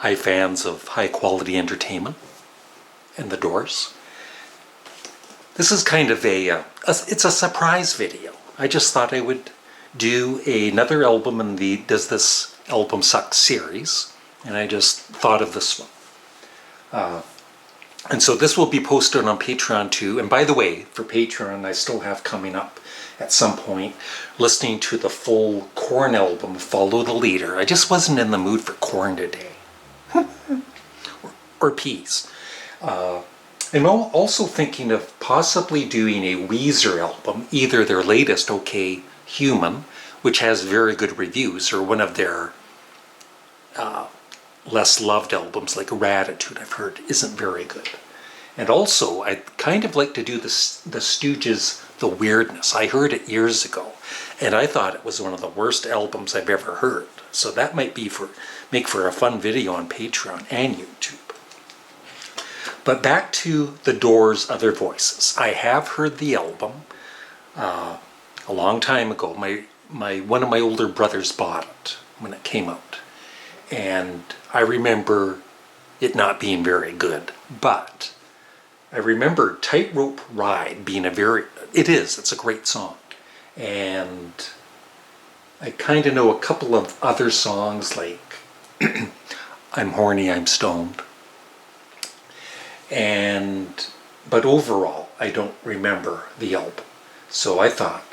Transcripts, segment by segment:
Hi fans of high quality entertainment and the Doors. This is kind of it's a surprise video. I just thought I would do another album in the Does This Album Suck series, and I just thought of this one. And so this will be posted on Patreon too. And by the way, for Patreon, I still have coming up at some point listening to the full Korn album, Follow the Leader. I just wasn't in the mood for Korn today. or peas. I'm also thinking of possibly doing a Weezer album, either their latest, OK Human, which has very good reviews, or one of their less loved albums like Ratitude, I've heard isn't very good. And also, I'd kind of like to do the Stooges' The Weirdness. I heard it years ago, and I thought it was one of the worst albums I've ever heard. So that might be make for a fun video on Patreon and YouTube. But back to the Doors' Other Voices. I have heard the album a long time ago. One of my older brothers bought it when it came out. And I remember it not being very good. But I remember Tightrope Ride being it's a great song. And I kind of know a couple of other songs like I'm Horny, I'm Stoned. But overall, I don't remember the album. So I thought,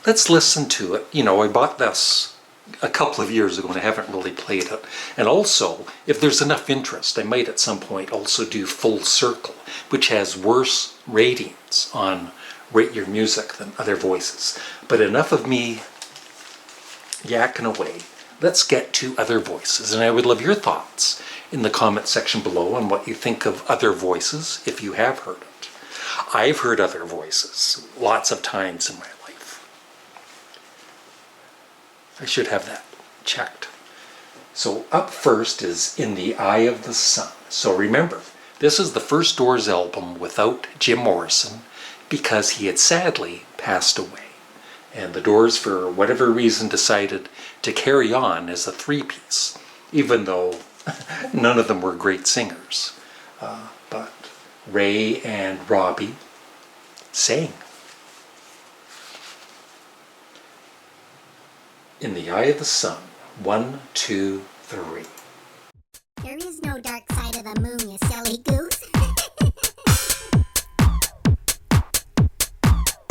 let's listen to it. You know, I bought this a couple of years ago and I haven't really played it. And also, if there's enough interest, I might at some point also do Full Circle, which has worse ratings on Rate Your Music than Other Voices. But enough of me yakking away. Let's get to Other Voices, and I would love your thoughts in the comment section below on what you think of Other Voices, if you have heard it. I've heard Other Voices lots of times in my life. I should have that checked. So up first is In the Eye of the Sun. So remember, this is the first Doors album without Jim Morrison because he had sadly passed away. And the Doors, for whatever reason, decided to carry on as a three-piece, even though none of them were great singers. But Ray and Robbie sang. In the Eye of the Sun. 1, 2, 3. There is no dark side of the moon, you silly goose.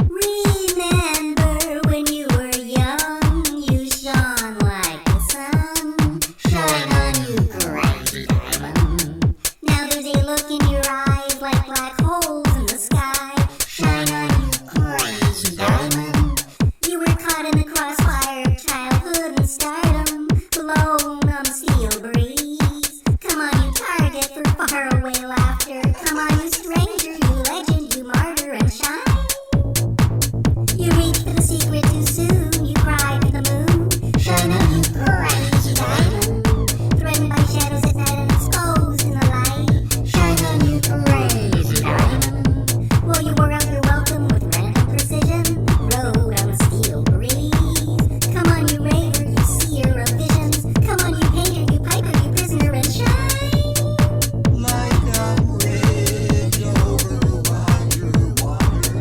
Remember when you were young, you shone like the sun. Shine on, you crazy diamond. Now there's a look in your eyes like black holes in the sky. Shine on, you crazy diamond. You were caught in the crossfire of childhood and stardom, blown on the steel breeze. Come on, you target for faraway laughter. Come on, you stranger, you legend, you martyr, and shine. You reached for the secret too soon, you cried to the moon. Shine on, you crazy diamond. Threatened by shadows at night and exposed in the light. Shine on, you crazy diamond. Well, you wore out your welcome with random precision, rode on a steel breeze. Come on, you raver, you seer of visions. Come on, you painter, you piper, you prisoner, and shine. Like a bridge over underwater.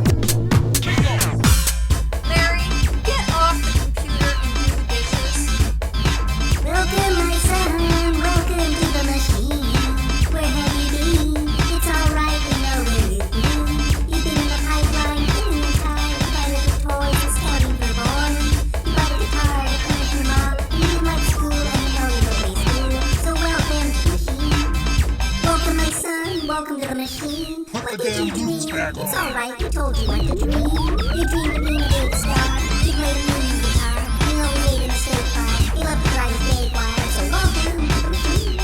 Larry, get off the computer and do the dishes. Welcome, my son, welcome to the machine. Where have you been? It's alright, we know where you've been. You've been in the pipeline, been in the time. You buy little toys and scouting for boys. You bought a guitar to clean your mom. You didn't like school and you know you don't school. So welcome to the machine. Welcome, my son, welcome to the machine. What did you dream? It's alright, you told you what to dream. You dreamed of being a big star. You played a mean guitar. You know we made a mistake by. You love to drive a big wire, so welcome to the machine.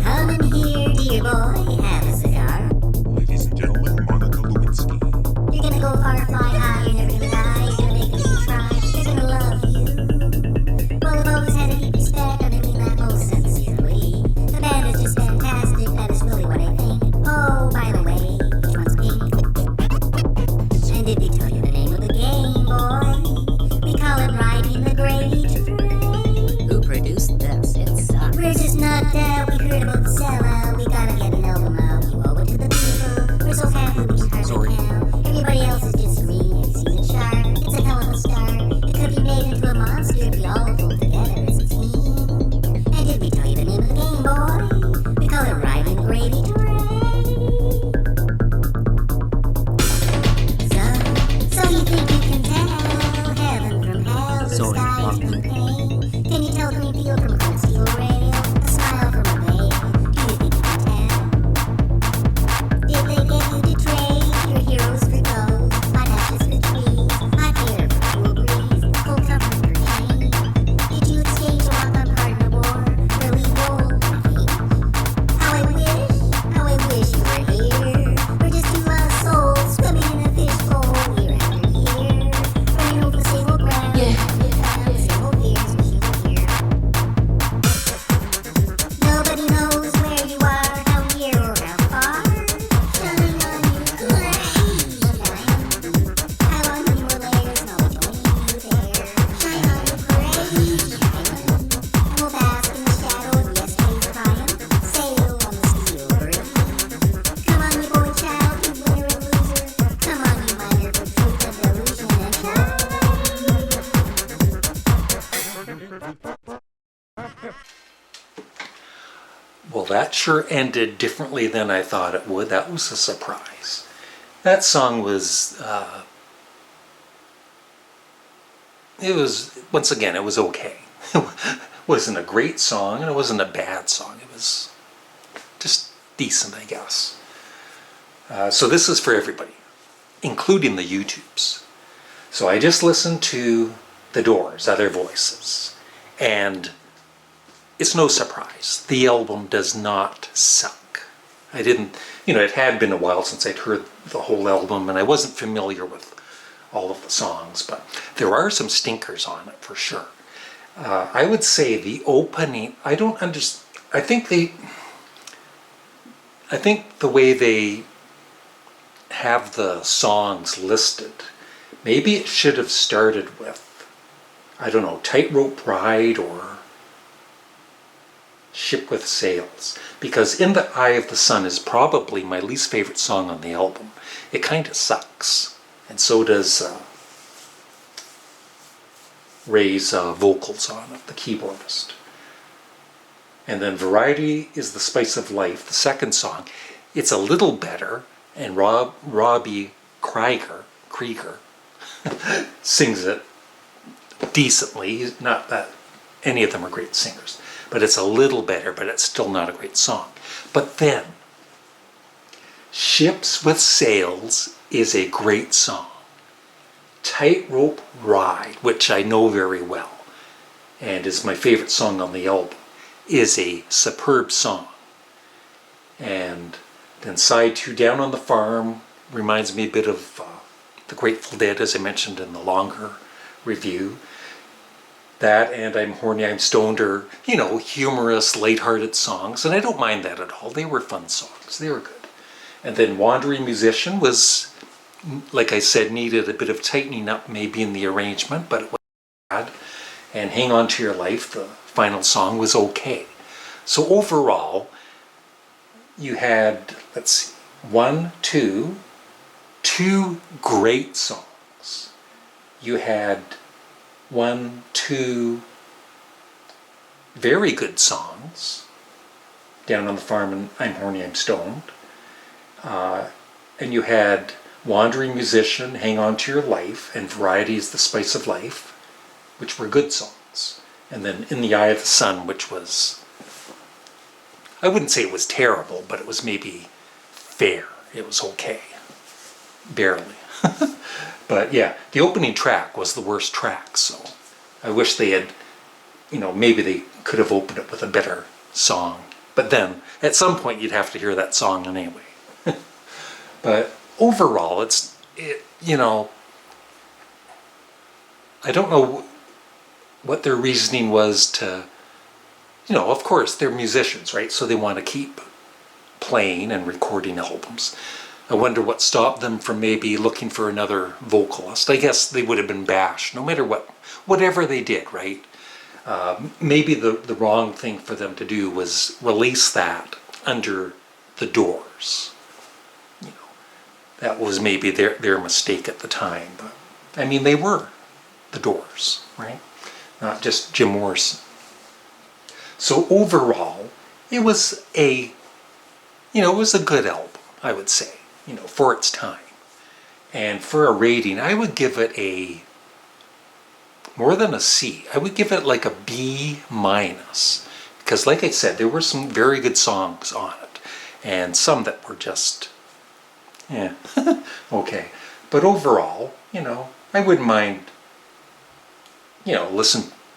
Come in here, dear boy, have a cigar. Ladies and gentlemen, Monica Lewinsky. You're gonna go far, fly high, you're never gonna die. You're gonna make them try, they're gonna love you. Well, I've always had a deep respect, and I mean that most sincerely. The band is just fantastic, that is really what I think. Oh, by the way, which one's pink? And did they tell you the name of the game, boy? We call it riding the we heard about the sellout. We gotta get an album out. You owe it to the people. We're so happy we can hardly count. Everybody else is just reading. See the chart. It's a hell of a start. It could be made into a monster if we all pull together as a team. And did we tell you the name of the game, boy? We call it Riding Gravy Train. So you think you can tell heaven from hell, the skies from pain? Can you tell green field from cold steel rail? A smile from a veil? Do you think you can tell? Did they get you to trade your heroes for ghosts? My ashes for trees, my fear for cool breeze, cold comfort for change. Did you escape to walk on partner war, where we roll for hate? How I wish you were here. We're just two lost souls swimming in a fishbowl year after year, running over the same old ground. The same old fears we hear here. Nobody knows where you are, how near or how far. Shine on you, crazy diamond. How long many more layers, and I'll join you there. Shine on you, crazy diamond. And we'll bask in the shadow of yesterday's triumph. Sail on the steel burden. Come on, you boy child, you winner and loser. Come on, you miner for truth and illusion and shine. Well, that sure ended differently than I thought it would. That was a surprise. That song was, once again, it was okay. It wasn't a great song, and it wasn't a bad song. It was just decent, I guess. So this is for everybody, including the YouTubes. So I just listened to The Doors, Other Voices, and it's no surprise. The album does not suck. I didn't, it had been a while since I'd heard the whole album, and I wasn't familiar with all of the songs, but there are some stinkers on it for sure. I would say the opening, I don't understand, I think the way they have the songs listed, maybe it should have started with, I don't know, Tightrope Ride or Ship with Sails, because In the Eye of the Sun is probably my least favorite song on the album. It kind of sucks, and so does Ray's vocals on it, the keyboardist. And then Variety is the Spice of Life, the second song. It's a little better, and Robbie Krieger sings it decently. Not that any of them are great singers, but it's a little better, but it's still not a great song. But then, Ships with Sails is a great song. Tightrope Ride, which I know very well, and is my favorite song on the album, is a superb song. And then Side 2, Down on the Farm, reminds me a bit of the Grateful Dead, as I mentioned in the longer review. That and I'm Horny, I'm Stoned are, humorous, lighthearted songs, and I don't mind that at all. They were fun songs. They were good. And then Wandering Musician was, like I said, needed a bit of tightening up maybe in the arrangement, but it wasn't bad. And Hang On to Your Life, the final song, was okay. So overall, you had, let's see, two great songs. You had two very good songs, Down on the Farm and I'm Horny, I'm Stoned. And you had Wandering Musician, Hang On to Your Life, and Variety is the Spice of Life, which were good songs. And then In the Eye of the Sun, which was, I wouldn't say it was terrible, but it was maybe fair. It was okay. Barely. But yeah, the opening track was the worst track, so I wish they had, maybe they could have opened it with a better song. But then, at some point, you'd have to hear that song anyway. But overall, I don't know what their reasoning was to, of course, they're musicians, right? So they want to keep playing and recording albums. I wonder what stopped them from maybe looking for another vocalist. I guess they would have been bashed, no matter whatever they did, right? Maybe the wrong thing for them to do was release that under the Doors. You know, that was maybe their mistake at the time. But I mean, they were the Doors, right? Not just Jim Morrison. So overall, it was a good album, I would say, for its time. And for a rating, I would give it a more than a C. I would give it like a B minus. Because like I said, there were some very good songs on it. And some that were just, okay. But overall, I wouldn't mind,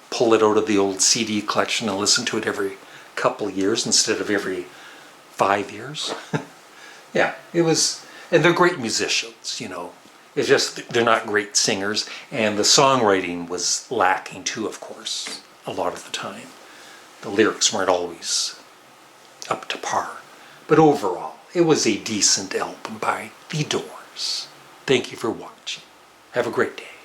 pull it out of the old CD collection and listen to it every couple of years instead of every 5 years. Yeah, it was, and they're great musicians, It's just they're not great singers, and the songwriting was lacking too, of course, a lot of the time. The lyrics weren't always up to par. But overall, it was a decent album by The Doors. Thank you for watching. Have a great day.